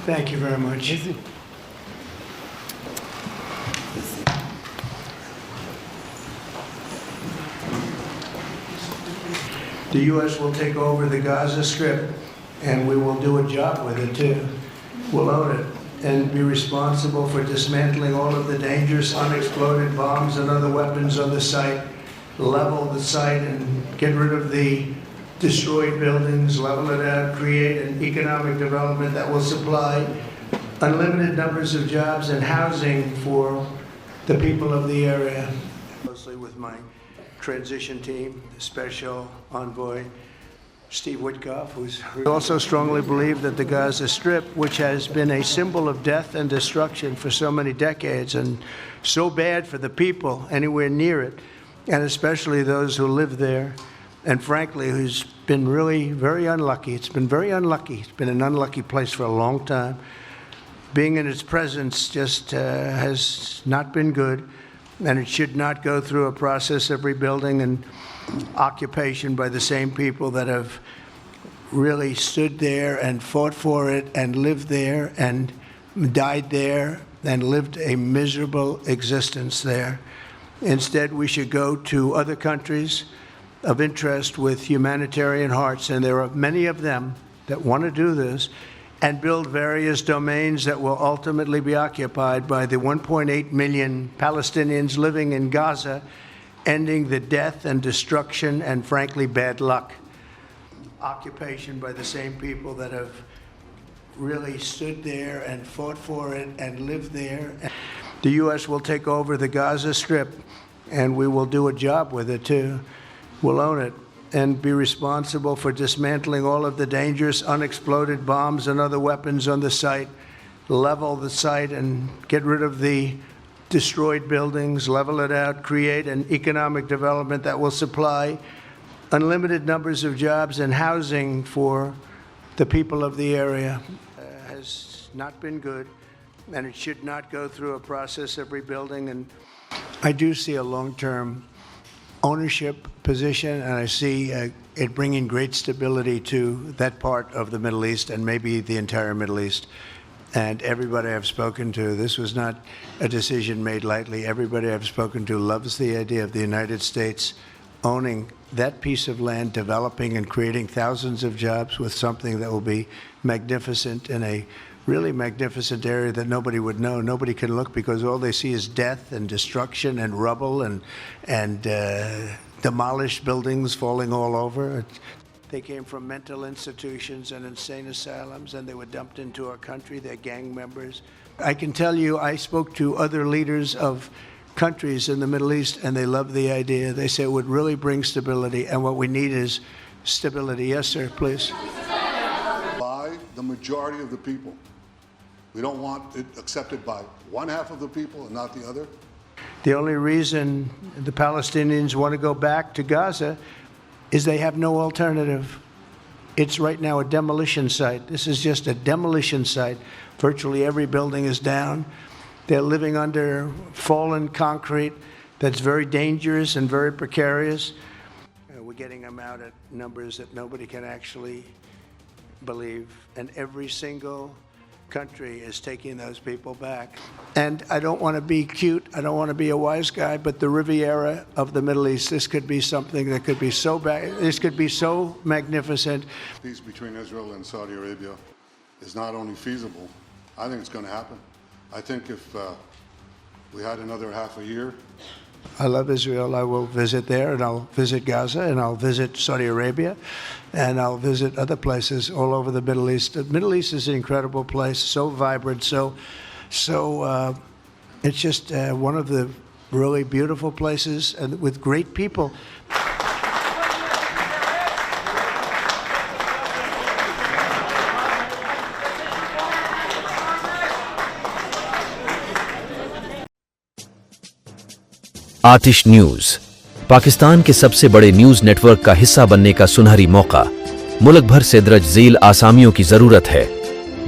Thank you very much. The U.S. will take over the Gaza Strip, and we will do a job with it, too. We'll own it and be responsible for dismantling all of the dangerous unexploded bombs and other weapons on the site, level the site and get rid of the destroyed buildings, level it out, create an economic development that will supply unlimited numbers of jobs and housing for the people of the area. Closely with my transition team, the special envoy, Steve Witkoff, who's also strongly believe that the Gaza Strip, which has been a symbol of death and destruction for so many decades and so bad for the people anywhere near it, and especially those who live there, and frankly, who's been really very unlucky. It's been very unlucky. It's been an unlucky place for a long time. Being in its presence just has not been good, and it should not go through a process of rebuilding and occupation by the same people that have really stood there and fought for it and lived there and died there and lived a miserable existence there. Instead, we should go to other countries of interest with humanitarian hearts, and there are many of them that want to do this, and build various domains that will ultimately be occupied by the 1.8 million Palestinians living in Gaza, ending the death and destruction and, frankly, bad luck. Occupation by the same people that have really stood there and fought for it and lived there. The U.S. will take over the Gaza Strip, and we will do a job with it, too. We'll own it and be responsible for dismantling all of the dangerous unexploded bombs and other weapons on the site, level the site and get rid of the destroyed buildings, level it out, create an economic development that will supply unlimited numbers of jobs and housing for the people of the area. Has not been good, and it should not go through a process of rebuilding. And I do see a long-term ownership position, and I see it bringing great stability to that part of the Middle East and maybe the entire Middle East. And everybody I've spoken to, this was not a decision made lightly. Everybody I've spoken to loves the idea of the United States owning that piece of land, developing and creating thousands of jobs with something that will be magnificent in a really magnificent area that nobody would know. Nobody can look because all they see is death and destruction and rubble and demolished buildings falling all over. They came from mental institutions and insane asylums, and they were dumped into our country. They're gang members. I can tell you, I spoke to other leaders of countries in the Middle East, and they love the idea. They say it would really bring stability, and what we need is stability. Yes, sir, please. By the majority of the people. We don't want it accepted by one half of the people and not the other. The only reason the Palestinians want to go back to Gaza is they have no alternative. It's right now a demolition site. This is just a demolition site. Virtually every building is down. They're living under fallen concrete that's very dangerous and very precarious. We're getting them out at numbers that nobody can actually believe. And every single country is taking those people back. And I don't want to be cute, I don't want to be a wise guy, but the Riviera of the Middle East, this could be something that could be so bad, this could be so magnificent. Peace between Israel and Saudi Arabia is not only feasible, I think it's going to happen. I think if we had another half a year. I love Israel. I will visit there, and I'll visit Gaza, and I'll visit Saudi Arabia, and I'll visit other places all over the Middle East. The Middle East is an incredible place, so vibrant, so it's just one of the really beautiful places and with great people. Aatish news Pakistan के सबसे बड़े news network का हिस्सा बनने का सुनहरी मौका। मुल्क भर से दर्ज झेल आसामियों की जरूरत है।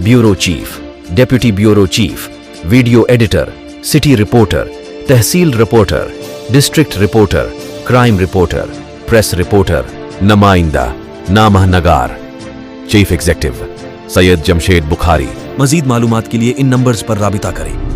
Bureau chief, deputy bureau chief, video editor, city reporter, tehsil reporter, district reporter, crime reporter, press reporter, नुमाइंदा, नामह नगार। Chief executive Syed Jamshed Bukhari. मजीद मालूमात के लिए इन नंबर्स पर राबिता करें।